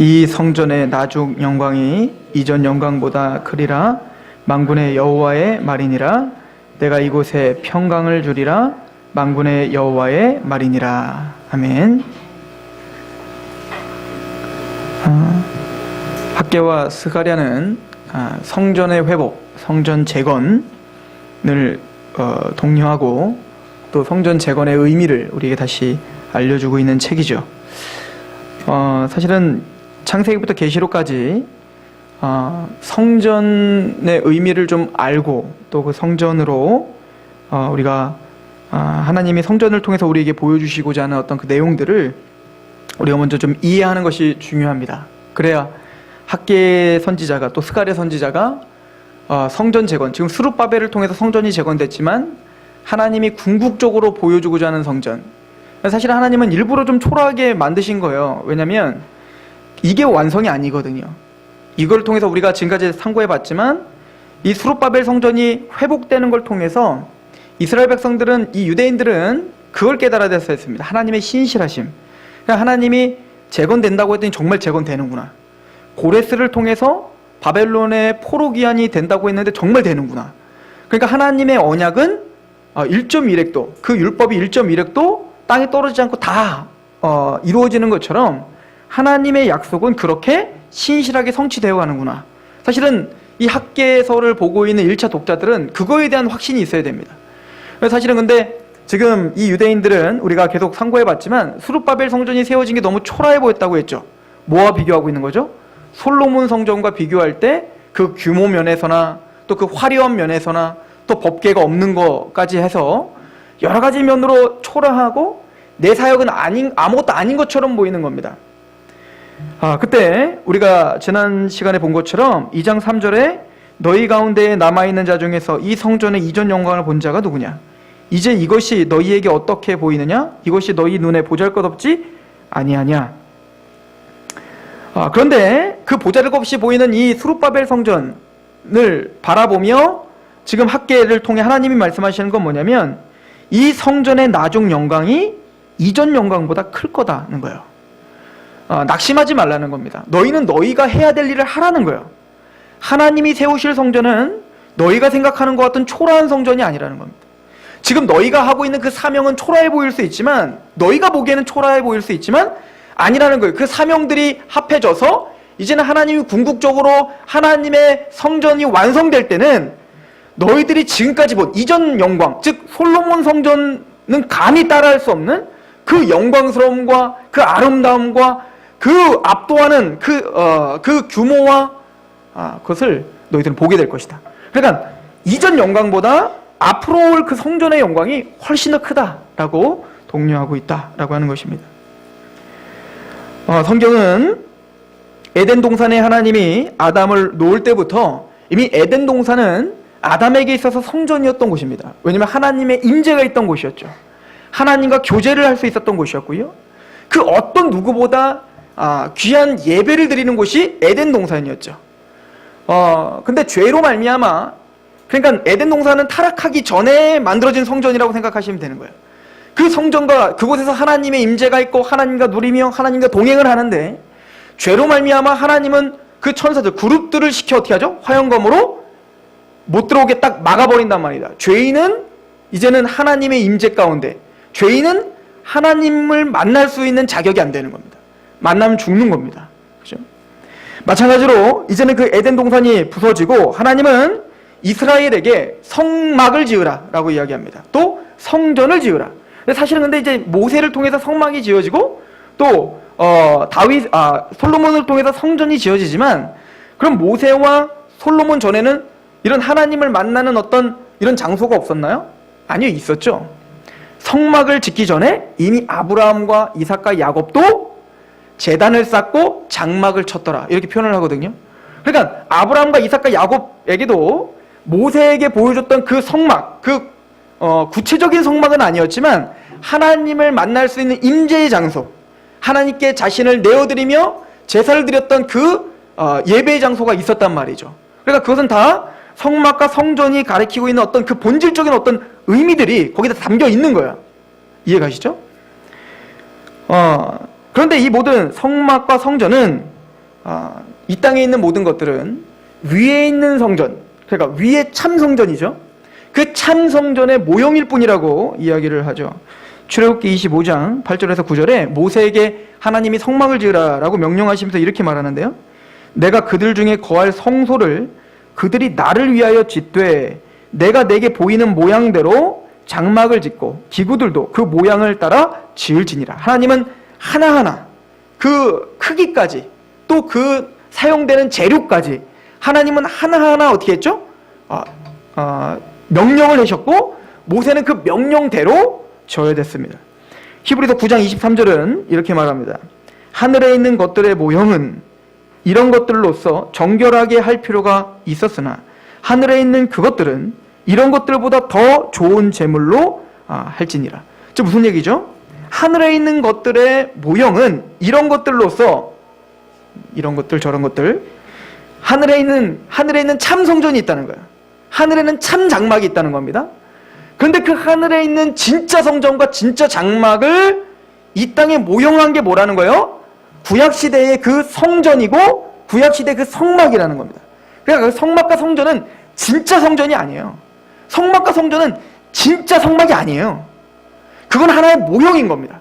이 성전의 나중 영광이 이전 영광보다 크리라. 만군의 여호와의 말이니라. 내가 이곳에 평강을 주리라. 만군의 여호와의 말이니라. 아멘. 학개와 스가랴는 성전의 회복, 성전 재건을 독려하고 또 성전 재건의 의미를 우리에게 다시 알려주고 있는 책이죠. 사실은 창세기부터 계시록까지 성전의 의미를 좀 알고 또 그 성전으로 우리가 하나님이 성전을 통해서 우리에게 보여주시고자 하는 어떤 그 내용들을 우리가 먼저 좀 이해하는 것이 중요합니다. 그래야 학개 선지자가 또 스가랴 선지자가 성전 재건, 지금 스룹바벨을 통해서 성전이 재건됐지만 하나님이 궁극적으로 보여주고자 하는 성전, 사실 하나님은 일부러 좀 초라하게 만드신 거예요. 왜냐하면 이게 완성이 아니거든요. 이걸 통해서 우리가 지금까지 상고해봤지만 이 스룹바벨 성전이 회복되는 걸 통해서 이스라엘 백성들은, 이 유대인들은 그걸 깨달아야 됐습니다. 하나님의 신실하심. 그러니까 하나님이 재건된다고 했더니 정말 재건되는구나. 고레스를 통해서 바벨론의 포로 귀환이 된다고 했는데 정말 되는구나. 그러니까 하나님의 언약은 1.1획도, 그 율법이 1.1획도 땅에 떨어지지 않고 다 이루어지는 것처럼 하나님의 약속은 그렇게 신실하게 성취되어 가는구나. 사실은 이 학개서를 보고 있는 1차 독자들은 그거에 대한 확신이 있어야 됩니다. 사실은 근데 지금 이 유대인들은 우리가 계속 상고해봤지만 스룹바벨 성전이 세워진 게 너무 초라해 보였다고 했죠. 뭐와 비교하고 있는 거죠? 솔로몬 성전과 비교할 때 그 규모 면에서나 또 그 화려한 면에서나 또 법궤가 없는 것까지 해서 여러 가지 면으로 초라하고 내 사역은 아무것도 아닌 것처럼 보이는 겁니다. 그때 우리가 지난 시간에 본 것처럼 2장 3절에 너희 가운데에 남아있는 자 중에서 이 성전의 이전 영광을 본 자가 누구냐? 이제 이것이 너희에게 어떻게 보이느냐? 이것이 너희 눈에 보잘것없지 아니하냐? 그런데 그 보잘것없이 보이는 이 스룹바벨 성전을 바라보며 지금 학개를 통해 하나님이 말씀하시는 건 뭐냐면 이 성전의 나중 영광이 이전 영광보다 클 거다는 거예요. 낙심하지 말라는 겁니다. 너희는 너희가 해야 될 일을 하라는 거예요. 하나님이 세우실 성전은 너희가 생각하는 것 같은 초라한 성전이 아니라는 겁니다. 지금 너희가 하고 있는 그 사명은 초라해 보일 수 있지만, 너희가 보기에는 초라해 보일 수 있지만 아니라는 거예요. 그 사명들이 합해져서 이제는 하나님이 궁극적으로 하나님의 성전이 완성될 때는 너희들이 지금까지 본 이전 영광, 즉 솔로몬 성전은 감히 따라할 수 없는 그 영광스러움과 그 아름다움과 그 압도하는 그 규모와 그것을 너희들은 보게 될 것이다. 그러니까 이전 영광보다 앞으로 올 그 성전의 영광이 훨씬 더 크다라고 독려하고 있다라고 하는 것입니다. 성경은 에덴 동산에 하나님이 아담을 놓을 때부터 이미 에덴 동산은 아담에게 있어서 성전이었던 곳입니다. 왜냐하면 하나님의 임재가 있던 곳이었죠. 하나님과 교제를 할 수 있었던 곳이었고요. 그 어떤 누구보다 귀한 예배를 드리는 곳이 에덴 동산이었죠. 근데 죄로 말미암아, 그러니까 에덴 동산은 타락하기 전에 만들어진 성전이라고 생각하시면 되는 거예요. 그 성전과 그곳에서 하나님의 임재가 있고 하나님과 누리며 하나님과 동행을 하는데, 죄로 말미암아 하나님은 그 천사들, 그룹들을 시켜 어떻게 하죠? 화영검으로 못 들어오게 딱 막아버린단 말이다. 죄인은 이제는 하나님의 임재 가운데, 죄인은 하나님을 만날 수 있는 자격이 안 되는 겁니다. 만나면 죽는 겁니다. 그죠? 마찬가지로 이제는 그 에덴 동산이 부서지고 하나님은 이스라엘에게 성막을 지으라 라고 이야기합니다. 또 성전을 지으라. 사실은 근데 이제 모세를 통해서 성막이 지어지고 또 솔로몬을 통해서 성전이 지어지지만, 그럼 모세와 솔로몬 전에는 이런 하나님을 만나는 어떤 이런 장소가 없었나요? 아니요, 있었죠. 성막을 짓기 전에 이미 아브라함과 이삭과 야곱도 제단을 쌓고 장막을 쳤더라, 이렇게 표현을 하거든요. 그러니까 아브라함과 이삭과 야곱에게도 모세에게 보여줬던 그 성막, 구체적인 성막은 아니었지만 하나님을 만날 수 있는 임재의 장소, 하나님께 자신을 내어드리며 제사를 드렸던 그 예배의 장소가 있었단 말이죠. 그러니까 그것은 다 성막과 성전이 가리키고 있는 어떤 그 본질적인 어떤 의미들이 거기다 담겨 있는 거예요. 이해가시죠? 그런데 이 모든 성막과 성전은 이 땅에 있는 모든 것들은 위에 있는 성전, 그러니까 위에 참 성전이죠. 그 참 성전의 모형일 뿐이라고 이야기를 하죠. 출애굽기 25장 8절에서 9절에 모세에게 하나님이 성막을 지으라라고 명령하시면서 이렇게 말하는데요. 내가 그들 중에 거할 성소를 그들이 나를 위하여 짓되 내가 내게 보이는 모양대로 장막을 짓고 기구들도 그 모양을 따라 지을지니라. 하나님은 하나하나 그 크기까지 또 그 사용되는 재료까지 하나님은 하나하나 어떻게 했죠? 명령을 내셨고 모세는 그 명령대로 져야 됐습니다. 히브리서 9장 23절은 이렇게 말합니다. 하늘에 있는 것들의 모형은 이런 것들로서 정결하게 할 필요가 있었으나 하늘에 있는 그것들은 이런 것들보다 더 좋은 제물로 할지니라. 즉 무슨 얘기죠? 하늘에 있는 것들의 모형은 이런 것들로서 이런 것들 저런 것들 하늘에 있는 참 성전이 있다는 거예요. 하늘에는 참 장막이 있다는 겁니다. 그런데 그 하늘에 있는 진짜 성전과 진짜 장막을 이 땅에 모형한 게 뭐라는 거예요? 구약시대의 그 성전이고 구약시대의 그 성막이라는 겁니다. 그러니까 그 성막과 성전은 진짜 성전이 아니에요. 성막과 성전은 진짜 성막이 아니에요. 그건 하나의 모형인 겁니다.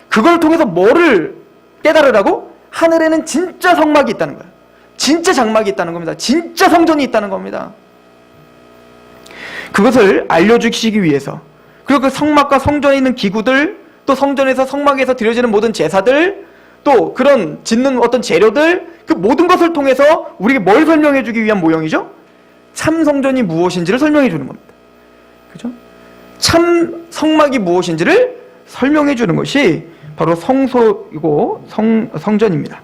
그걸 통해서 뭐를 깨달으라고? 하늘에는 진짜 성막이 있다는 거예요. 진짜 장막이 있다는 겁니다. 진짜 성전이 있다는 겁니다. 그것을 알려주시기 위해서, 그리고 그 성막과 성전에 있는 기구들, 또 성전에서 성막에서 드려지는 모든 제사들, 또 그런 짓는 어떤 재료들, 그 모든 것을 통해서 우리에게 뭘 설명해 주기 위한 모형이죠? 참 성전이 무엇인지를 설명해 주는 겁니다. 그죠? 참 성막이 무엇인지를 설명해 주는 것이 바로 성소이고 성전입니다.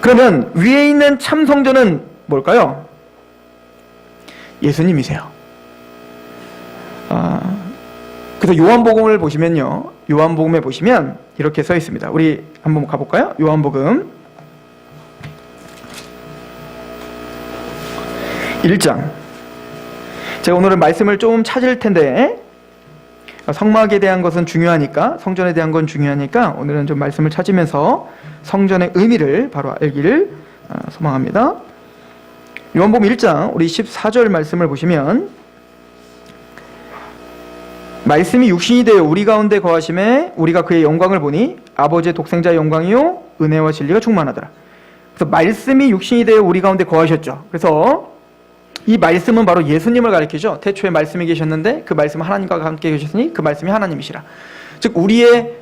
그러면 위에 있는 참 성전은 뭘까요? 예수님이세요. 그래서 요한복음을 보시면요, 요한복음에 보시면 이렇게 써 있습니다. 우리 한번 가볼까요? 요한복음 1장. 제가 오늘은 말씀을 좀 찾을 텐데 성막에 대한 것은 중요하니까, 성전에 대한 건 중요하니까 오늘은 좀 말씀을 찾으면서 성전의 의미를 바로 알기를 소망합니다. 요한복음 1장 우리 14절 말씀을 보시면, 말씀이 육신이 되어 우리 가운데 거하심에 우리가 그의 영광을 보니 아버지의 독생자의 영광이요 은혜와 진리가 충만하더라. 그래서 말씀이 육신이 되어 우리 가운데 거하셨죠. 그래서 이 말씀은 바로 예수님을 가리키죠. 태초에 말씀이 계셨는데 그 말씀은 하나님과 함께 계셨으니 그 말씀이 하나님이시라. 즉 우리의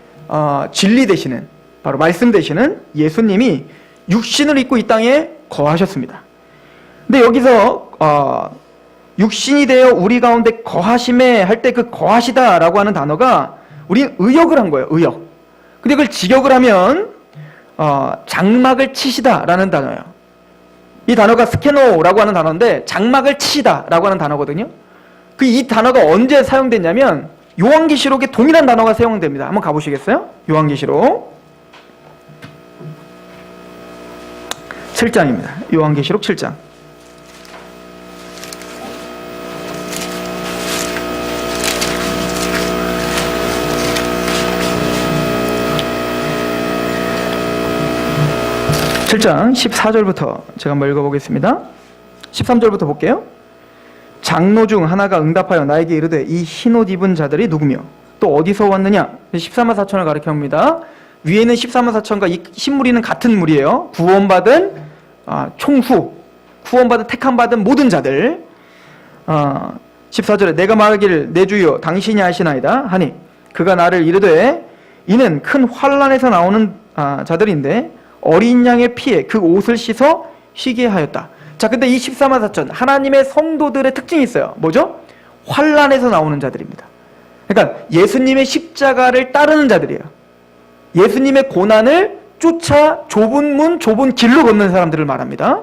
진리 되시는, 바로 말씀 되시는 예수님이 육신을 입고 이 땅에 거하셨습니다. 근데 여기서 육신이 되어 우리 가운데 거하심에 할 때 그 거하시다라고 하는 단어가 우리는 의역을 한 거예요. 의역. 근데 그걸 직역을 하면 장막을 치시다라는 단어예요. 이 단어가 스케노라고 하는 단어인데 장막을 치시다라고 하는 단어거든요. 그 이 단어가 언제 사용됐냐면 요한계시록에 동일한 단어가 사용됩니다. 한번 가보시겠어요? 요한계시록 7장입니다. 요한계시록 7장. (7장) 14절부터 제가 한번 읽어보겠습니다. 13절부터 볼게요. 장로 중 하나가 응답하여 나에게 이르되 이 흰옷 입은 자들이 누구며 또 어디서 왔느냐? 14만 4천을 가리켜옵니다. 위에는 14만 4천과 이 흰무리는 같은 무리예요. 구원받은 총후, 구원받은 택함받은 모든 자들. 14절에 내가 말하기를 내 주여 당신이 아시나이다 하니 그가 나를 이르되 이는 큰 환난에서 나오는 자들인데 어린 양의 피에 그 옷을 씻어 쉬게 하였다. 자, 근데 이 14만 4천 하나님의 성도들의 특징이 있어요. 뭐죠? 환난에서 나오는 자들입니다. 그러니까 예수님의 십자가를 따르는 자들이에요. 예수님의 고난을 쫓아 좁은 문, 좁은 길로 걷는 사람들을 말합니다.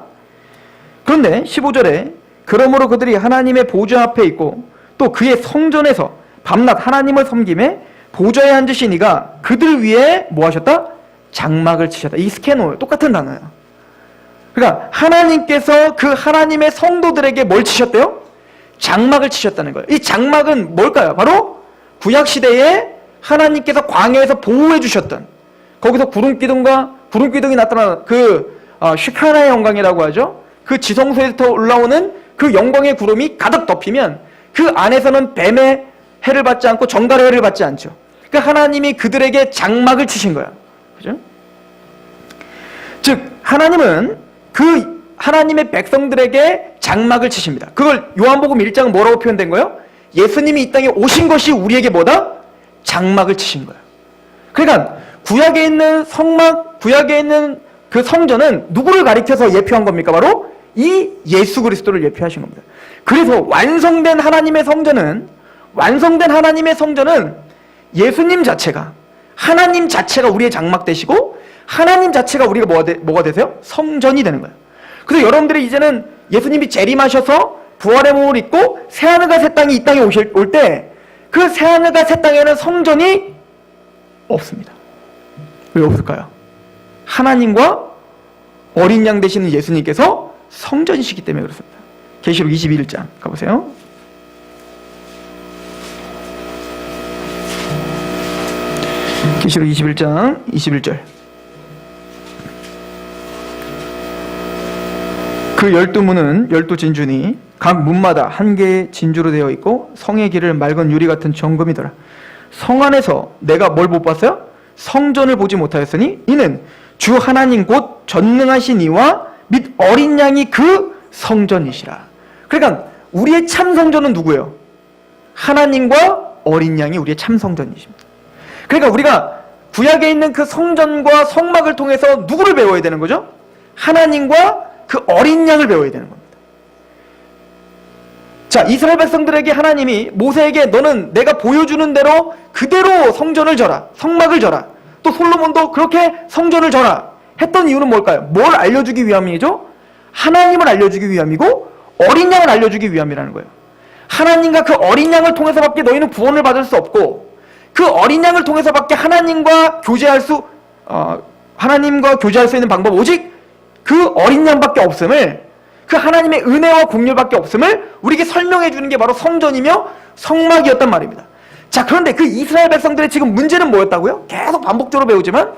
그런데 15절에 그러므로 그들이 하나님의 보좌 앞에 있고 또 그의 성전에서 밤낮 하나님을 섬김에 보좌에 앉으신 이가 그들 위에 뭐 하셨다? 장막을 치셨다. 이 스케노 똑같은 단어예요. 그러니까 하나님께서 그 하나님의 성도들에게 뭘 치셨대요? 장막을 치셨다는 거예요. 이 장막은 뭘까요? 바로 구약시대에 하나님께서 광야에서 보호해 주셨던, 거기서 구름 기둥과 구름 기둥이 나타나 슈카나의 영광이라고 하죠. 그 지성소에서 올라오는 그 영광의 구름이 가득 덮이면 그 안에서는 뱀의 해를 받지 않고 정갈의 해를 받지 않죠. 그러니까 하나님이 그들에게 장막을 치신 거야. 그죠? 즉 하나님은 그 하나님의 백성들에게 장막을 치십니다. 그걸 요한복음 1장은 뭐라고 표현된 거예요? 예수님이 이 땅에 오신 것이 우리에게 뭐다? 장막을 치신 거예요. 그러니까 구약에 있는 성막, 구약에 있는 그 성전은 누구를 가리켜서 예표한 겁니까? 바로 이 예수 그리스도를 예표하신 겁니다. 그래서 완성된 하나님의 성전은 예수님 자체가, 하나님 자체가 우리의 장막 되시고 하나님 자체가 우리가 뭐가 되세요? 성전이 되는 거예요. 그래서 여러분들이 이제는 예수님이 재림하셔서 부활의 몸을 입고 새하늘과 새 땅이 이 땅에 올 때 그 새하늘과 새 땅에는 성전이 없습니다. 왜 없을까요? 하나님과 어린 양 되시는 예수님께서 성전이시기 때문에 그렇습니다. 계시록 21장 가보세요. 계시록 21장 21절. 그 12문은 12진주니 각 문마다 한 개의 진주로 되어 있고 성의 길을 맑은 유리 같은 정금이더라. 성 안에서 내가 뭘 못 봤어요? 성전을 보지 못하였으니 이는 주 하나님 곧 전능하신 이와 및 어린 양이 그 성전이시라. 그러니까 우리의 참 성전은 누구예요? 하나님과 어린 양이 우리의 참 성전이십니다. 그러니까 우리가 구약에 있는 그 성전과 성막을 통해서 누구를 배워야 되는 거죠? 하나님과 그 어린 양을 배워야 되는 겁니다. 자, 이스라엘 백성들에게 하나님이 모세에게 너는 내가 보여주는 대로 그대로 성전을 져라, 성막을 져라. 또 솔로몬도 그렇게 성전을 져라 했던 이유는 뭘까요? 뭘 알려주기 위함이죠? 하나님을 알려주기 위함이고 어린 양을 알려주기 위함이라는 거예요. 하나님과 그 어린 양을 통해서밖에 너희는 구원을 받을 수 없고 그 어린 양을 통해서밖에 하나님과 교제할 수 있는 방법 오직 그 어린 양밖에 없음을, 그 하나님의 은혜와 공률밖에 없음을 우리에게 설명해 주는 게 바로 성전이며 성막이었단 말입니다. 자, 그런데 그 이스라엘 백성들의 지금 문제는 뭐였다고요? 계속 반복적으로 배우지만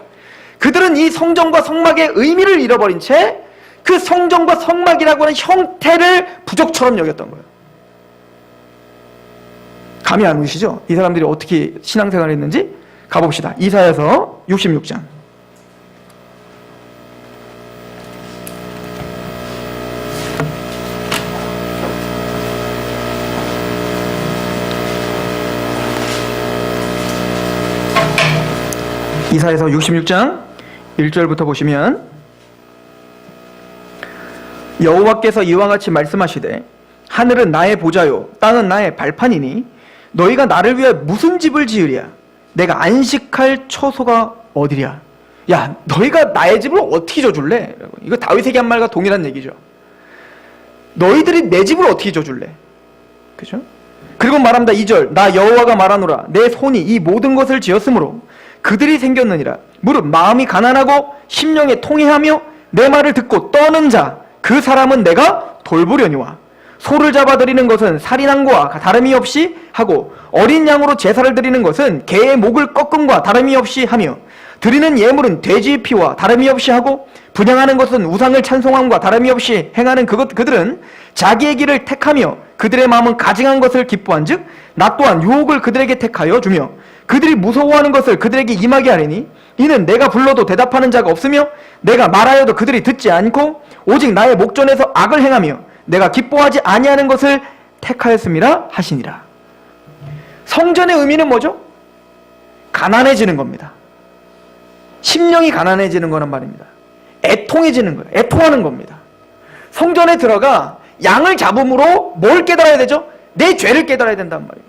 그들은 이 성전과 성막의 의미를 잃어버린 채 그 성전과 성막이라고 하는 형태를 부적처럼 여겼던 거예요. 감이 안 오시죠? 이 사람들이 어떻게 신앙생활을 했는지 가봅시다. 이사야서 66장. 이사야서 66장 1절부터 보시면 여호와께서 이와 같이 말씀하시되 하늘은 나의 보좌요 땅은 나의 발판이니 너희가 나를 위해 무슨 집을 지으랴? 내가 안식할 처소가 어디랴? 야, 너희가 나의 집을 어떻게 져줄래? 이거 다윗에게 한 말과 동일한 얘기죠. 너희들이 내 집을 어떻게 져줄래? 그죠? 그리고 말합니다. 2절 나 여호와가 말하노라 내 손이 이 모든 것을 지었으므로 그들이 생겼느니라. 무릇 마음이 가난하고 심령에 통회하며 내 말을 듣고 떠는 자 그 사람은 내가 돌보려니와 소를 잡아드리는 것은 살인한 것과 다름이 없이 하고 어린 양으로 제사를 드리는 것은 개의 목을 꺾음과 다름이 없이 하며 드리는 예물은 돼지의 피와 다름이 없이 하고 분향하는 것은 우상을 찬송함과 다름이 없이 행하는 그들은 자기의 길을 택하며 그들의 마음은 가증한 것을 기뻐한즉 나 또한 유혹을 그들에게 택하여 주며 그들이 무서워하는 것을 그들에게 임하게 하리니 이는 내가 불러도 대답하는 자가 없으며 내가 말하여도 그들이 듣지 않고 오직 나의 목전에서 악을 행하며 내가 기뻐하지 아니하는 것을 택하였음이라 하시니라. 성전의 의미는 뭐죠? 가난해지는 겁니다. 심령이 가난해지는 거란 말입니다. 애통해지는 거예요. 애통하는 겁니다. 성전에 들어가 양을 잡음으로 뭘 깨달아야 되죠? 내 죄를 깨달아야 된단 말이에요.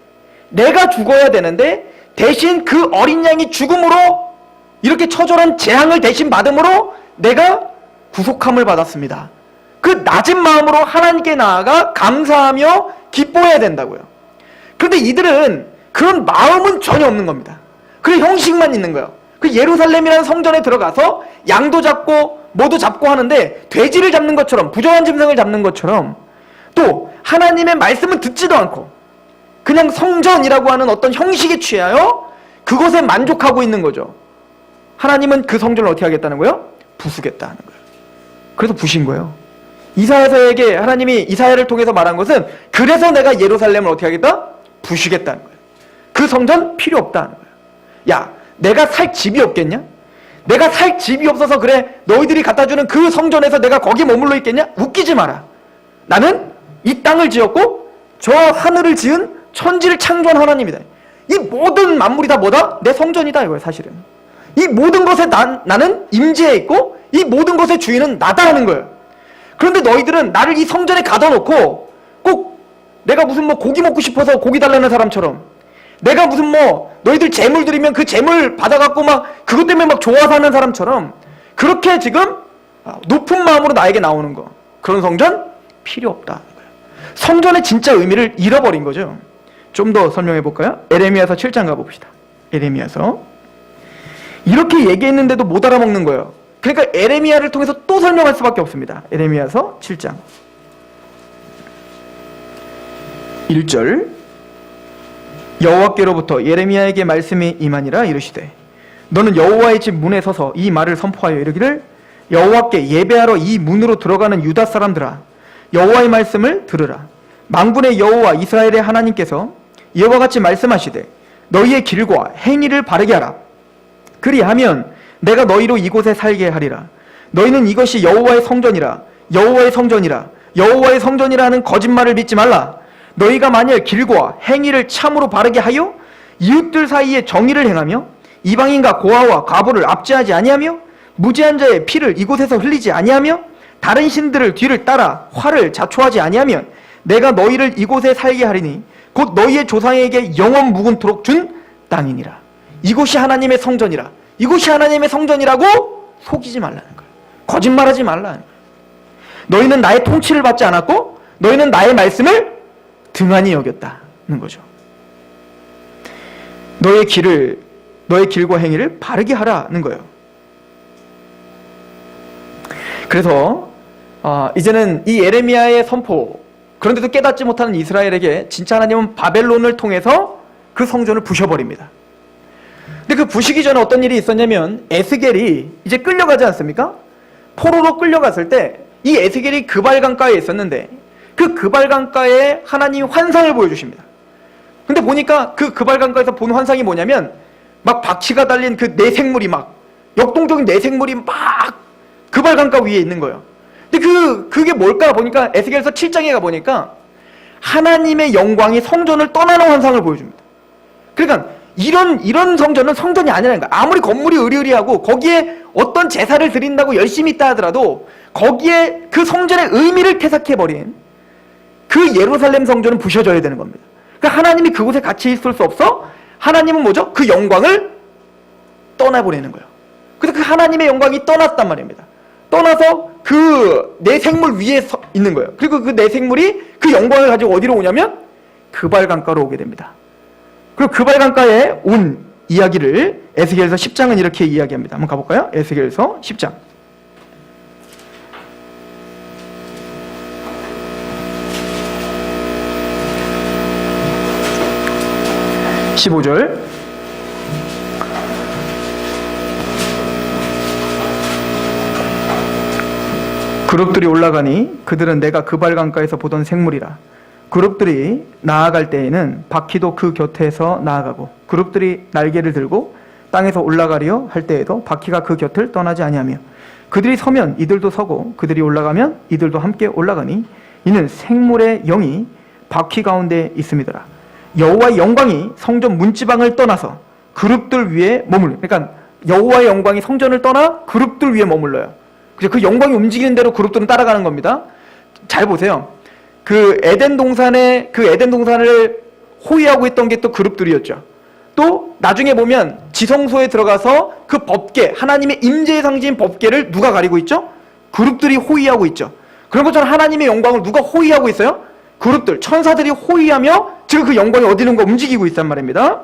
내가 죽어야 되는데 대신 그 어린 양이 죽음으로 이렇게 처절한 재앙을 대신 받음으로 내가 구속함을 받았습니다. 그 낮은 마음으로 하나님께 나아가 감사하며 기뻐해야 된다고요. 그런데 이들은 그런 마음은 전혀 없는 겁니다. 그 형식만 있는 거예요. 그 예루살렘이라는 성전에 들어가서 양도 잡고 뭐도 잡고 하는데 돼지를 잡는 것처럼 부정한 짐승을 잡는 것처럼 또 하나님의 말씀은 듣지도 않고 그냥 성전이라고 하는 어떤 형식에 취하여 그것에 만족하고 있는 거죠. 하나님은 그 성전을 어떻게 하겠다는 거예요? 부수겠다는 거예요. 그래서 부신 거예요. 이사야서에게 하나님이 이사야를 통해서 말한 것은 그래서 내가 예루살렘을 어떻게 하겠다? 부수겠다는 거예요. 그 성전 필요 없다는 거예요. 야, 내가 살 집이 없겠냐? 내가 살 집이 없어서 그래 너희들이 갖다주는 그 성전에서 내가 거기 머물러 있겠냐? 웃기지 마라. 나는 이 땅을 지었고 저 하늘을 지은 천지를 창조한 하나님이다. 이 모든 만물이 다 뭐다? 내 성전이다 이거예요. 사실은 이 모든 것에 나는 임재해 있고 이 모든 것의 주인은 나다라는 거예요. 그런데 너희들은 나를 이 성전에 가둬놓고 꼭 내가 무슨 뭐 고기 먹고 싶어서 고기 달라는 사람처럼, 내가 무슨 뭐 너희들 재물 드리면 그 재물 받아갖고 막 그것 때문에 막 좋아서 하는 사람처럼 그렇게 지금 높은 마음으로 나에게 나오는 거, 그런 성전 필요 없다. 성전의 진짜 의미를 잃어버린 거죠. 좀 더 설명해 볼까요? 에레미야서 7장 가봅시다. 에레미야서 이렇게 얘기했는데도 못 알아먹는 거예요. 그러니까 에레미야를 통해서 또 설명할 수밖에 없습니다. 에레미야서 7장 1절 여호와께로부터 예레미야에게 말씀이 임하니라. 이르시되 너는 여호와의 집 문에 서서 이 말을 선포하여 이르기를 여호와께 예배하러 이 문으로 들어가는 유다 사람들아, 여호와의 말씀을 들으라. 만군의 여호와 이스라엘의 하나님께서 이와 같이 말씀하시되 너희의 길과 행위를 바르게 하라. 그리하면 내가 너희로 이곳에 살게 하리라. 너희는 이것이 여호와의 성전이라, 여호와의 성전이라, 여호와의 성전이라 하는 거짓말을 믿지 말라. 너희가 만일 길과 행위를 참으로 바르게 하여 이웃들 사이에 정의를 행하며 이방인과 고아와 과부를 압제하지 아니하며 무죄한 자의 피를 이곳에서 흘리지 아니하며 다른 신들을 뒤를 따라 화를 자초하지 아니하면 내가 너희를 이곳에 살게 하리니 곧 너희의 조상에게 영원 묵은토록 준 땅이니라. 이곳이 하나님의 성전이라, 이곳이 하나님의 성전이라고 속이지 말라는 거예요. 거짓말하지 말라는 거예요. 너희는 나의 통치를 받지 않았고 너희는 나의 말씀을 등한히 여겼다는 거죠. 너의 길과 행위를 바르게 하라는 거예요. 그래서 이제는 이 에레미야의 선포, 그런데도 깨닫지 못하는 이스라엘에게 진짜 하나님은 바벨론을 통해서 그 성전을 부셔버립니다. 근데 그 부시기 전에 어떤 일이 있었냐면 에스겔이 이제 끌려가지 않습니까? 포로로 끌려갔을 때 이 에스겔이 그발강가에 있었는데 그 그발강가에 하나님이 환상을 보여주십니다. 근데 보니까 그 그발강가에서 본 환상이 뭐냐면 막 바퀴가 달린 그 내생물이 막 역동적인 내생물이 막 그발강가 위에 있는 거예요. 근데 그게 뭘까 보니까 에스겔서 7장에 가보니까 하나님의 영광이 성전을 떠나는 환상을 보여줍니다. 그러니까 이런 성전은 성전이 아니라는 거야. 아무리 건물이 으리으리하고 거기에 어떤 제사를 드린다고 열심히 있다 하더라도 거기에 그 성전의 의미를 퇴색해버린 그 예루살렘 성전은 부셔져야 되는 겁니다. 그러니까 하나님이 그곳에 같이 있을 수 없어 하나님은 뭐죠? 그 영광을 떠나보내는 거예요. 그래서 그 하나님의 영광이 떠났단 말입니다. 떠나서 그 내생물 위에 있는 거예요. 그리고 그 내생물이 그 영광을 가지고 어디로 오냐면 그발강가로 오게 됩니다. 그리고 그발강가에 온 이야기를 에스겔서 10장은 이렇게 이야기합니다. 한번 가볼까요? 에스겔서 10장 15절 그룹들이 올라가니 그들은 내가 그발강가에서 보던 생물이라. 그룹들이 나아갈 때에는 바퀴도 그 곁에서 나아가고 그룹들이 날개를 들고 땅에서 올라가려 할 때에도 바퀴가 그 곁을 떠나지 아니하며 그들이 서면 이들도 서고 그들이 올라가면 이들도 함께 올라가니 이는 생물의 영이 바퀴 가운데 있음이더라. 여호와의 영광이 성전 문지방을 떠나서 그룹들 위에 머물러. 그러니까 여호와의 영광이 성전을 떠나 그룹들 위에 머물러요. 그 영광이 움직이는 대로 그룹들은 따라가는 겁니다. 잘 보세요. 그 에덴 동산을 호위하고 있던 게 또 그룹들이었죠. 또 나중에 보면 지성소에 들어가서 그 법궤, 하나님의 임재의 상징인 법궤를 누가 가리고 있죠? 그룹들이 호위하고 있죠. 그런 것처럼 하나님의 영광을 누가 호위하고 있어요? 그룹들, 천사들이 호위하며 지금 그 영광이 어디론가 움직이고 있단 말입니다.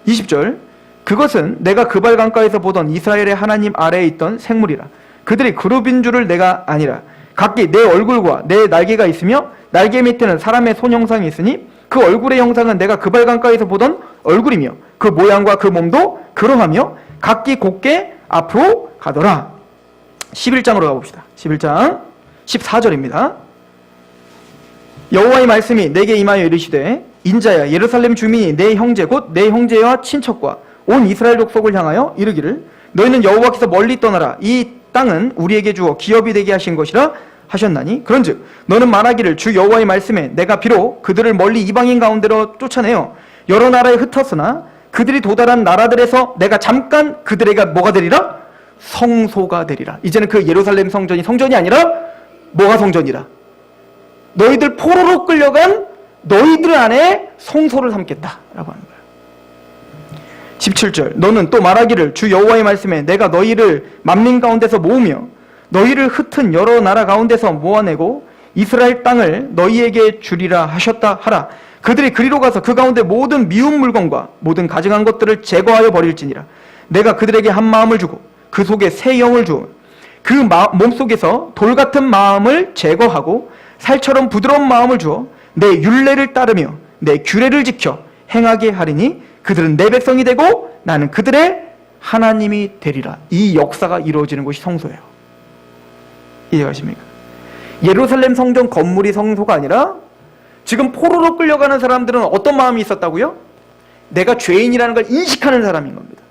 20절 그것은 내가 그발강가에서 보던 이스라엘의 하나님 아래에 있던 생물이라. 그들이 그룹인 줄을 내가 아니라. 각기 내 얼굴과 내 날개가 있으며 날개 밑에는 사람의 손 형상이 있으니 그 얼굴의 형상은 내가 그 발 가까이서 보던 얼굴이며 그 모양과 그 몸도 그러하며 각기 곧게 앞으로 가더라. 11장으로 가봅시다. 11장 14절입니다. 여호와의 말씀이 내게 임하여 이르시되 인자야 예루살렘 주민이 내 형제 곧 내 형제와 친척과 온 이스라엘 족속을 향하여 이르기를 너희는 여호와께서 멀리 떠나라 이 땅은 우리에게 주어 기업이 되게 하신 것이라 하셨나니 그런즉 너는 말하기를 주 여호와의 말씀에 내가 비록 그들을 멀리 이방인 가운데로 쫓아내어 여러 나라에 흩었으나 그들이 도달한 나라들에서 내가 잠깐 그들에게 뭐가 되리라? 성소가 되리라. 이제는 그 예루살렘 성전이 아니라 뭐가 성전이라? 너희들 포로로 끌려간 너희들 안에 성소를 삼겠다라고 하는 거예요. 17절 너는 또 말하기를 주 여호와의 말씀에 내가 너희를 만민 가운데서 모으며 너희를 흩은 여러 나라 가운데서 모아내고 이스라엘 땅을 너희에게 주리라 하셨다 하라. 그들이 그리로 가서 그 가운데 모든 미운 물건과 모든 가증한 것들을 제거하여 버릴지니라. 내가 그들에게 한 마음을 주고 그 속에 새 영을 주어 그 몸속에서 돌 같은 마음을 제거하고 살처럼 부드러운 마음을 주어 내 율례를 따르며 내 규례를 지켜 행하게 하리니 그들은 내 백성이 되고 나는 그들의 하나님이 되리라. 이 역사가 이루어지는 곳이 성소예요. 이해가십니까? 예루살렘 성전 건물이 성소가 아니라 지금 포로로 끌려가는 사람들은 어떤 마음이 있었다고요? 내가 죄인이라는 걸 인식하는 사람인 겁니다.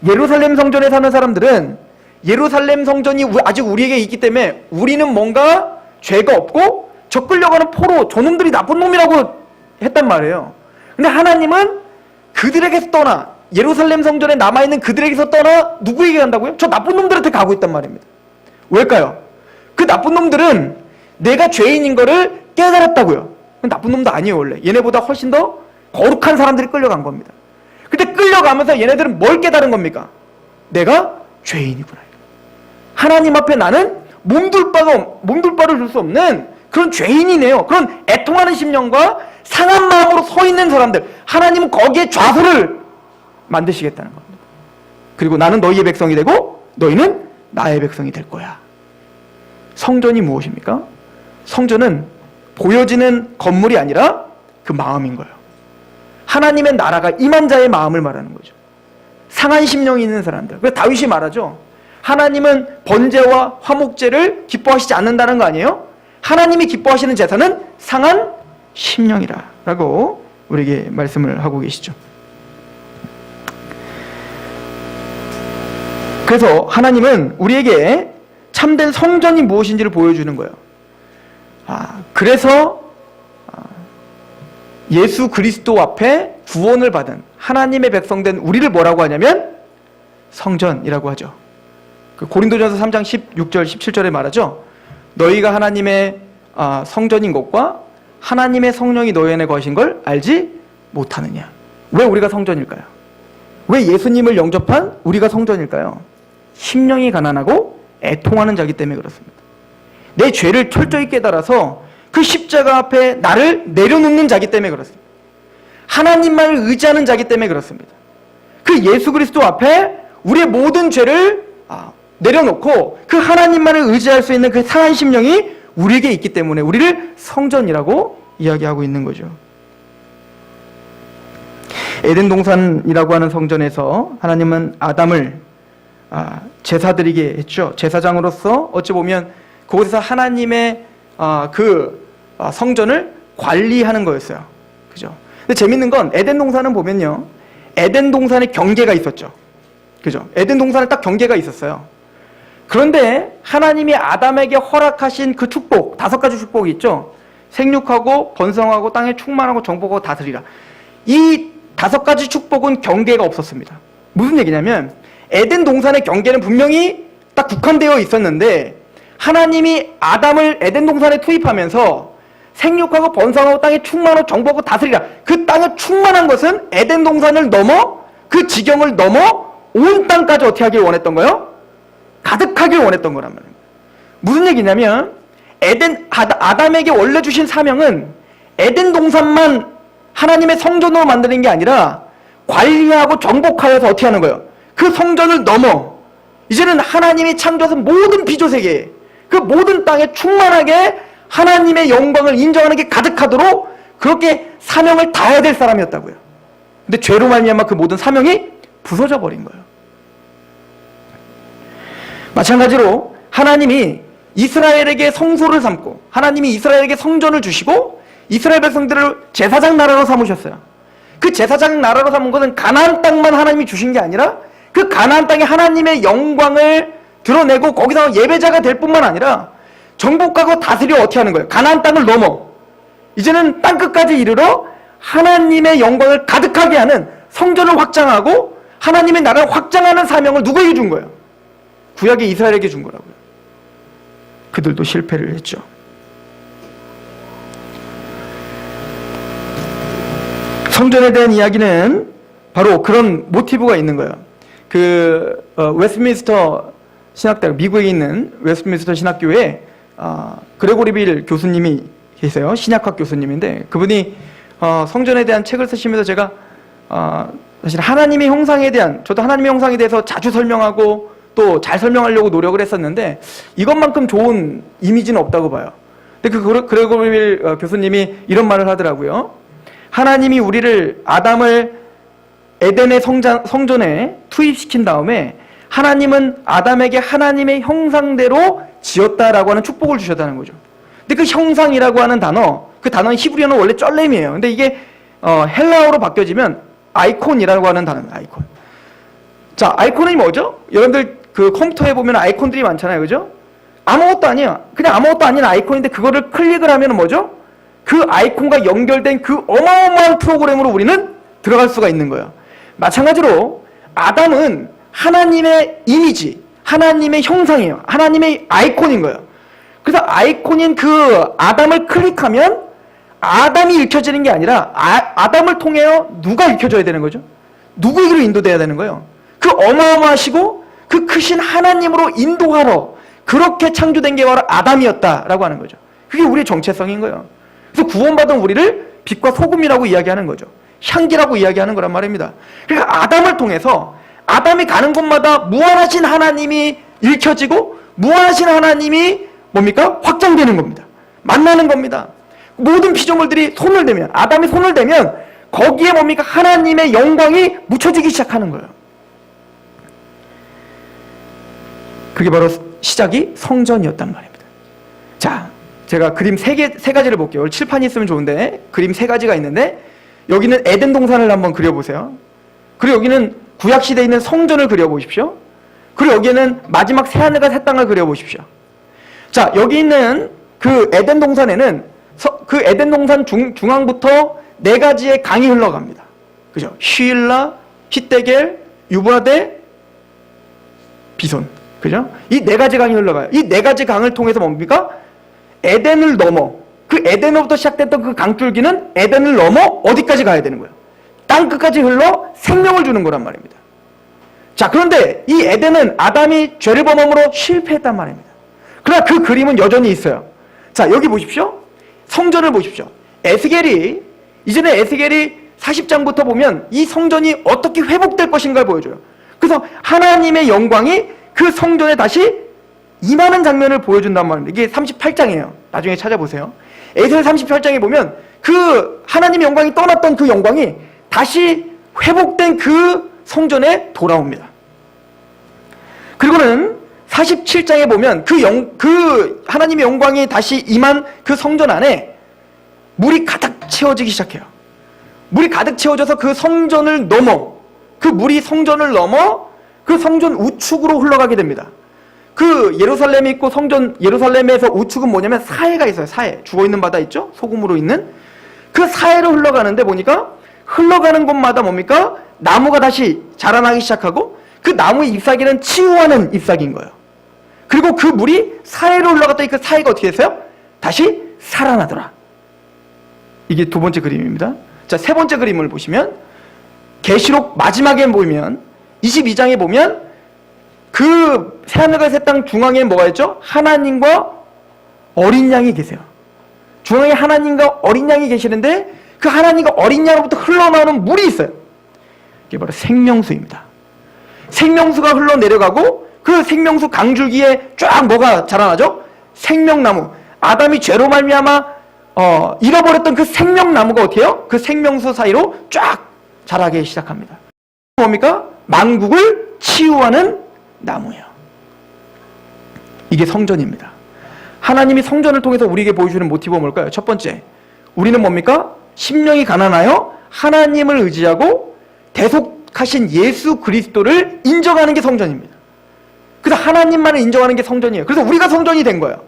예루살렘 성전에 사는 사람들은 예루살렘 성전이 아직 우리에게 있기 때문에 우리는 뭔가 죄가 없고 저 끌려가는 포로 저놈들이 나쁜 놈이라고 했단 말이에요. 근데 하나님은 그들에게서 떠나 예루살렘 성전에 남아있는 그들에게서 떠나 누구에게 간다고요? 저 나쁜 놈들한테 가고 있단 말입니다. 왜일까요? 그 나쁜 놈들은 내가 죄인인 거를 깨달았다고요. 나쁜 놈도 아니에요. 원래 얘네보다 훨씬 더 거룩한 사람들이 끌려간 겁니다. 근데 끌려가면서 얘네들은 뭘 깨달은 겁니까? 내가 죄인이구나. 하나님 앞에 나는 몸둘바를 줄 수 없는 그런 죄인이네요. 그런 애통하는 심령과 상한 마음으로 서 있는 사람들, 하나님은 거기에 좌소를 만드시겠다는 겁니다. 그리고 나는 너희의 백성이 되고 너희는 나의 백성이 될 거야. 성전이 무엇입니까? 성전은 보여지는 건물이 아니라 그 마음인 거예요. 하나님의 나라가 임한 자의 마음을 말하는 거죠. 상한 심령이 있는 사람들. 그래서 다윗이 말하죠. 하나님은 번제와 화목제를 기뻐하시지 않는다는 거 아니에요? 하나님이 기뻐하시는 제사는 상한 심령이라 라고 우리에게 말씀을 하고 계시죠. 그래서 하나님은 우리에게 참된 성전이 무엇인지를 보여주는 거예요. 그래서 예수 그리스도 앞에 구원을 받은 하나님의 백성된 우리를 뭐라고 하냐면 성전이라고 하죠. 고린도전서 3장 16절 17절에 말하죠. 너희가 하나님의 성전인 것과 하나님의 성령이 너희 안에 거하신 걸 알지 못하느냐. 왜 우리가 성전일까요? 왜 예수님을 영접한 우리가 성전일까요? 심령이 가난하고 애통하는 자기 때문에 그렇습니다. 내 죄를 철저히 깨달아서 그 십자가 앞에 나를 내려놓는 자기 때문에 그렇습니다. 하나님만을 의지하는 자기 때문에 그렇습니다. 그 예수 그리스도 앞에 우리의 모든 죄를 내려놓고 그 하나님만을 의지할 수 있는 그 상한 심령이 우리에게 있기 때문에 우리를 성전이라고 이야기하고 있는 거죠. 에덴 동산이라고 하는 성전에서 하나님은 아담을 제사드리게 했죠. 제사장으로서 어찌 보면 그곳에서 하나님의 성전을 관리하는 거였어요. 그죠? 근데 재밌는 건 에덴 동산은 보면요. 에덴 동산에 경계가 있었죠. 그죠? 에덴 동산에 딱 경계가 있었어요. 그런데 하나님이 아담에게 허락하신 그 축복, 5가지 축복이 있죠. 생육하고 번성하고 땅에 충만하고 정복하고 다스리라. 이 5가지 축복은 경계가 없었습니다. 무슨 얘기냐면 에덴 동산의 경계는 분명히 딱 국한되어 있었는데 하나님이 아담을 에덴 동산에 투입하면서 생육하고 번성하고 땅에 충만하고 정복하고 다스리라. 그 땅에 충만한 것은 에덴 동산을 넘어 그 지경을 넘어 온 땅까지 어떻게 하길 원했던 거예요? 가득하길 원했던 거란 말입니다. 무슨 얘기냐면 아담에게 원래 주신 사명은 에덴 동산만 하나님의 성전으로 만드는 게 아니라 관리하고 정복하여서 어떻게 하는 거예요? 그 성전을 넘어 이제는 하나님이 창조하신 모든 피조세계 그 모든 땅에 충만하게 하나님의 영광을 인정하는 게 가득하도록 그렇게 사명을 다해야 될 사람이었다고요. 근데 죄로 말미암아 그 모든 사명이 부서져 버린 거예요. 마찬가지로 하나님이 이스라엘에게 성소를 삼고 하나님이 이스라엘에게 성전을 주시고 이스라엘 백성들을 제사장 나라로 삼으셨어요. 그 제사장 나라로 삼은 것은 가나안 땅만 하나님이 주신 게 아니라 그 가나안 땅에 하나님의 영광을 드러내고 거기서 예배자가 될 뿐만 아니라 정복하고 다스려 어떻게 하는 거예요? 가나안 땅을 넘어 이제는 땅끝까지 이르러 하나님의 영광을 가득하게 하는 성전을 확장하고 하나님의 나라를 확장하는 사명을 누구에게 준 거예요? 구약의 이스라엘에게 준 거라고요. 그들도 실패를 했죠. 성전에 대한 이야기는 바로 그런 모티브가 있는 거예요. 웨스트민스터 신학대학, 미국에 있는 웨스트민스터 신학교에 그레고리 빌 교수님이 계세요. 신약학 교수님인데 그분이 성전에 대한 책을 쓰시면서 제가 사실 하나님의 형상에 대한, 저도 하나님의 형상에 대해서 자주 설명하고 또 잘 설명하려고 노력을 했었는데 이것만큼 좋은 이미지는 없다고 봐요. 근데 그 그레고리 빌 교수님이 이런 말을 하더라고요. 하나님이 우리를 아담을 에덴의 성전에 투입시킨 다음에 하나님은 아담에게 하나님의 형상대로 지었다라고 하는 축복을 주셨다는 거죠. 근데 그 형상이라고 하는 단어, 그 단어는 히브리어는 원래 쩔렘이에요. 근데 이게 헬라어로 바뀌어지면 아이콘이라고 하는 단어입니다. 아이콘. 자, 아이콘이 뭐죠? 여러분들 그 컴퓨터에 보면 아이콘들이 많잖아요. 그죠? 아무것도 아니에요. 그냥 아무것도 아닌 아이콘인데 그거를 클릭을 하면 뭐죠? 그 아이콘과 연결된 그 어마어마한 프로그램으로 우리는 들어갈 수가 있는 거예요. 마찬가지로 아담은 하나님의 이미지, 하나님의 형상이에요. 하나님의 아이콘인 거예요. 그래서 아이콘인 그 아담을 클릭하면 아담이 읽혀지는 게 아니라 아담을 통해서 누가 읽혀져야 되는 거죠? 누구에게로 인도돼야 되는 거예요? 그 어마어마하시고 그 크신 하나님으로 인도하러 그렇게 창조된 게 바로 아담이었다라고 하는 거죠. 그게 우리의 정체성인 거예요. 그래서 구원받은 우리를 빛과 소금이라고 이야기하는 거죠. 향기라고 이야기하는 거란 말입니다. 그러니까 아담을 통해서 아담이 가는 곳마다 무한하신 하나님이 읽혀지고 무한하신 하나님이 뭡니까? 확장되는 겁니다. 만나는 겁니다. 모든 피조물들이 손을 대면, 아담이 손을 대면 거기에 뭡니까? 하나님의 영광이 묻혀지기 시작하는 거예요. 그게 바로 시작이 성전이었단 말입니다. 자, 제가 그림 세 가지를 볼게요. 칠판이 있으면 좋은데 그림 세 가지가 있는데 여기는 에덴 동산을 한번 그려보세요. 그리고 여기는 구약시대에 있는 성전을 그려보십시오. 그리고 여기에는 마지막 새하늘과 새 땅을 그려보십시오. 자, 여기 있는 그 에덴 동산에는 그 에덴 동산 중앙부터 네 가지의 강이 흘러갑니다. 그죠? 휘일라, 히데겔, 유브라데, 비손. 그죠? 이 네 가지 강이 흘러가요. 이 네 가지 강을 통해서 뭡니까? 에덴을 넘어, 그 에덴으로부터 시작됐던 그 강줄기는 에덴을 넘어 어디까지 가야 되는 거예요? 땅 끝까지 흘러 생명을 주는 거란 말입니다. 자, 그런데 이 에덴은 아담이 죄를 범함으로 실패했단 말입니다. 그러나 그 그림은 여전히 있어요. 자, 여기 보십시오. 성전을 보십시오. 이전에 에스겔이 40장부터 보면 이 성전이 어떻게 회복될 것인가를 보여줘요. 그래서 하나님의 영광이 그 성전에 다시 임하는 장면을 보여준단 말입니다. 이게 38장이에요. 나중에 찾아보세요. 에스겔 38장에 보면 그 하나님의 영광이 떠났던 그 영광이 다시 회복된 그 성전에 돌아옵니다. 그리고는 47장에 보면 그 하나님의 영광이 다시 임한 그 성전 안에 물이 가득 채워지기 시작해요. 물이 가득 채워져서 그 성전을 넘어, 그 물이 성전을 넘어 그 성전 우측으로 흘러가게 됩니다. 그 예루살렘이 있고 성전 예루살렘에서 우측은 뭐냐면 사해가 있어요. 사해. 죽어있는 바다 있죠? 소금으로 있는. 그 사해로 흘러가는데 보니까 흘러가는 곳마다 뭡니까? 나무가 다시 자라나기 시작하고 그 나무의 잎사귀는 치유하는 잎사귀인 거예요. 그리고 그 물이 사해로 흘러갔더니 그 사해가 어떻게 됐어요? 다시 살아나더라. 이게 두 번째 그림입니다. 자, 세 번째 그림을 보시면 계시록 마지막에 보면 22장에 보면 그 새하늘과 새 땅 중앙에 뭐가 있죠? 하나님과 어린 양이 계세요. 중앙에 하나님과 어린 양이 계시는데 그 하나님과 어린 양으로부터 흘러나오는 물이 있어요. 이게 바로 생명수입니다. 생명수가 흘러내려가고 그 생명수 강줄기에 쫙 뭐가 자라나죠? 생명나무. 아담이 죄로 말미암아 잃어버렸던 그 생명나무가 어떻게 해요? 그 생명수 사이로 쫙 자라기 시작합니다. 뭡니까? 만국을 치유하는 나무예요. 이게 성전입니다. 하나님이 성전을 통해서 우리에게 보여주는 모티브가 뭘까요? 첫 번째, 우리는 뭡니까? 심령이 가난하여 하나님을 의지하고 대속하신 예수 그리스도를 인정하는 게 성전입니다. 그래서 하나님만을 인정하는 게 성전이에요. 그래서 우리가 성전이 된 거예요.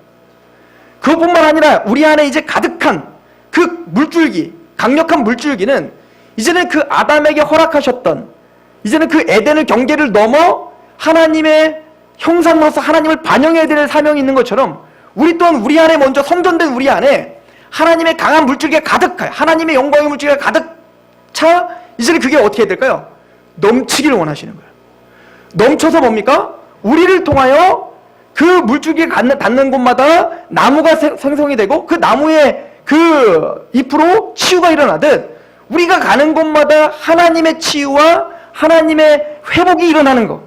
그것뿐만 아니라 우리 안에 이제 가득한 그 물줄기, 강력한 물줄기는 이제는 그 아담에게 허락하셨던, 이제는 그 에덴의 경계를 넘어 하나님의 형상으로서 하나님을 반영해야 될 사명이 있는 것처럼 우리 또한 우리 안에 먼저 성전된 우리 안에 하나님의 강한 물줄기가 가득해요. 하나님의 영광의 물줄기가 가득 차 이제는 그게 어떻게 해야 될까요? 넘치기를 원하시는 거예요. 넘쳐서 뭡니까? 우리를 통하여 그 물줄기가 닿는 곳마다 나무가 생성이 되고 그 나무의 그 잎으로 치유가 일어나듯 우리가 가는 곳마다 하나님의 치유와 하나님의 회복이 일어나는 거.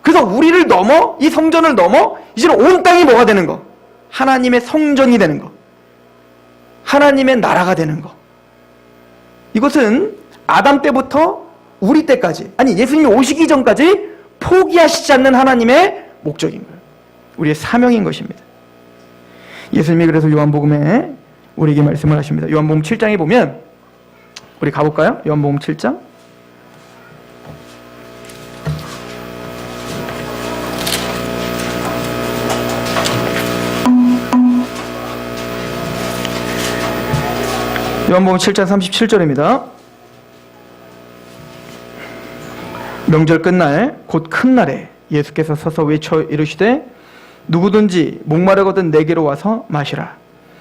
그래서 우리를 넘어, 이 성전을 넘어 이제는 온 땅이 뭐가 되는 거? 하나님의 성전이 되는 거. 하나님의 나라가 되는 거. 이것은 아담 때부터 우리 때까지, 아니 예수님이 오시기 전까지 포기하시지 않는 하나님의 목적인 거예요. 우리의 사명인 것입니다. 예수님이 그래서 요한복음에 우리에게 말씀을 하십니다. 요한복음 7장에 보면 우리 가볼까요? 요한복음 7장. 요한복음 7장 37절입니다. 명절 끝날 곧 큰 날에 예수께서 서서 외쳐 이르시되 누구든지 목마르거든 내게로 와서 마시라.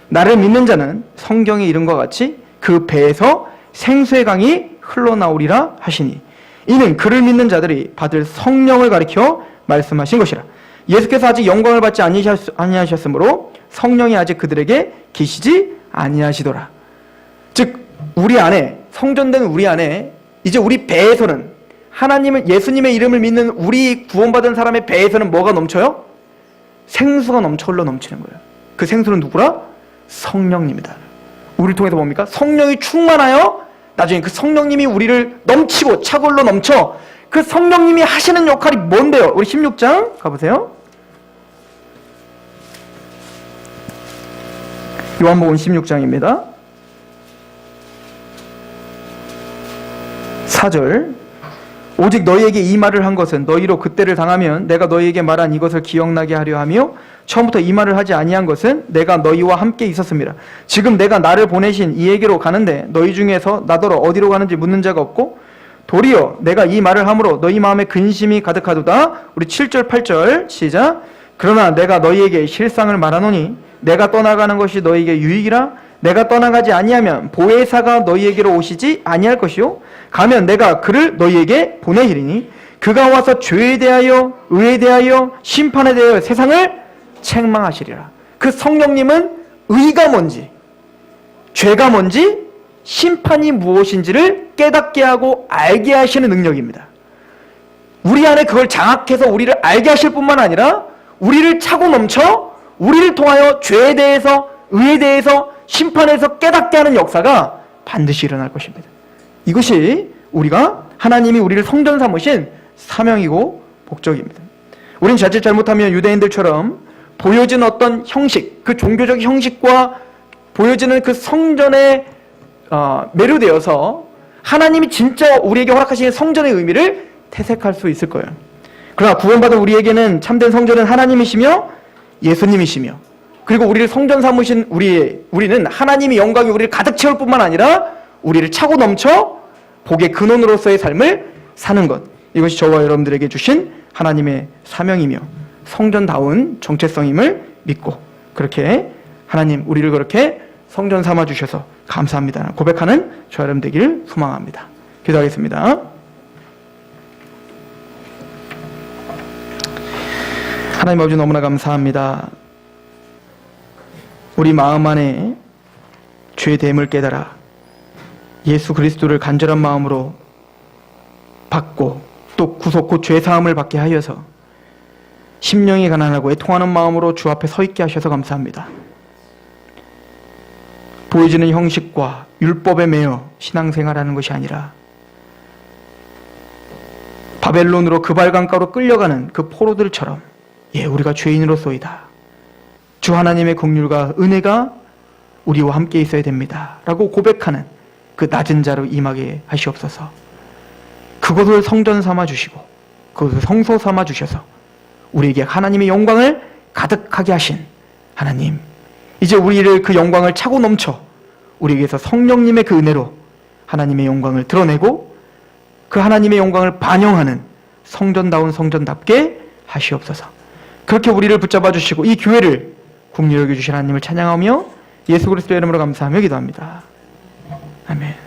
나를 믿는 자는 성경에 이른 것 같이 그 배에서 생수의 강이 흘러나오리라 하시니 이는 그를 믿는 자들이 받을 성령을 가리켜 말씀하신 것이라. 예수께서 아직 영광을 받지 아니하셨으므로 성령이 아직 그들에게 계시지 아니하시더라. 즉 우리 안에 성전된 우리 안에 이제 우리 배에서는 하나님을 예수님의 이름을 믿는 우리 구원받은 사람의 배에서는 뭐가 넘쳐요? 생수가 넘쳐 흘러 넘치는 거예요. 그 생수는 누구라? 성령님이다. 우리를 통해서 뭡니까? 성령이 충만하여 나중에 그 성령님이 우리를 넘치고 차고 흘러 넘쳐. 그 성령님이 하시는 역할이 뭔데요? 우리 16장 가보세요. 요한복음 16장입니다. 4절 오직 너희에게 이 말을 한 것은 너희로 그때를 당하면 내가 너희에게 말한 이것을 기억나게 하려 하며 처음부터 이 말을 하지 아니한 것은 내가 너희와 함께 있었습니다. 지금 내가 나를 보내신 이에게로 가는데 너희 중에서 나더러 어디로 가는지 묻는 자가 없고 도리어 내가 이 말을 함으로 너희 마음에 근심이 가득하도다. 우리 7절 8절 시작. 그러나 내가 너희에게 실상을 말하노니 내가 떠나가는 것이 너희에게 유익이라. 내가 떠나가지 아니하면 보혜사가 너희에게로 오시지 아니할 것이요 가면 내가 그를 너희에게 보내리니 그가 와서 죄에 대하여 의에 대하여 심판에 대하여 세상을 책망하시리라. 그 성령님은 의가 뭔지 죄가 뭔지 심판이 무엇인지를 깨닫게 하고 알게 하시는 능력입니다. 우리 안에 그걸 장악해서 우리를 알게 하실 뿐만 아니라 우리를 차고 넘쳐 우리를 통하여 죄에 대해서 의에 대해서 심판에서 깨닫게 하는 역사가 반드시 일어날 것입니다. 이것이 우리가 하나님이 우리를 성전 삼으신 사명이고 목적입니다. 우린 자칫 잘못하면 유대인들처럼 보여진 어떤 형식, 그 종교적 형식과 보여지는 그 성전에 매료되어서 하나님이 진짜 우리에게 허락하신 성전의 의미를 퇴색할 수 있을 거예요. 그러나 구원받은 우리에게는 참된 성전은 하나님이시며 예수님이시며 그리고 우리를 성전 삼으신 우리는 하나님의 영광이 우리를 가득 채울 뿐만 아니라 우리를 차고 넘쳐 복의 근원으로서의 삶을 사는 것. 이것이 저와 여러분들에게 주신 하나님의 사명이며 성전다운 정체성임을 믿고 그렇게 하나님 우리를 그렇게 성전 삼아 주셔서 감사합니다 고백하는 저와 여러분 되기를 소망합니다. 기도하겠습니다. 하나님 아버지 너무나 감사합니다. 우리 마음 안에 죄의 됨을 깨달아 예수 그리스도를 간절한 마음으로 받고 또 구속 곧 죄사함을 받게 하여서 심령이 가난하고 애통하는 마음으로 주 앞에 서 있게 하셔서 감사합니다. 보여지는 형식과 율법에 매여 신앙생활하는 것이 아니라 바벨론으로 그발강가로 끌려가는 그 포로들처럼 우리가 죄인으로소이다. 주 하나님의 긍휼과 은혜가 우리와 함께 있어야 됩니다. 라고 고백하는 그 낮은 자로 임하게 하시옵소서. 그것을 성전 삼아 주시고 그것을 성소 삼아 주셔서 우리에게 하나님의 영광을 가득하게 하신 하나님, 이제 우리를 그 영광을 차고 넘쳐 우리에게서 성령님의 그 은혜로 하나님의 영광을 드러내고 그 하나님의 영광을 반영하는 성전다운 성전답게 하시옵소서. 그렇게 우리를 붙잡아 주시고 이 교회를 긍휼히 여겨 주신 하나님을 찬양하며 예수 그리스도의 이름으로 감사하며 기도합니다. 아멘.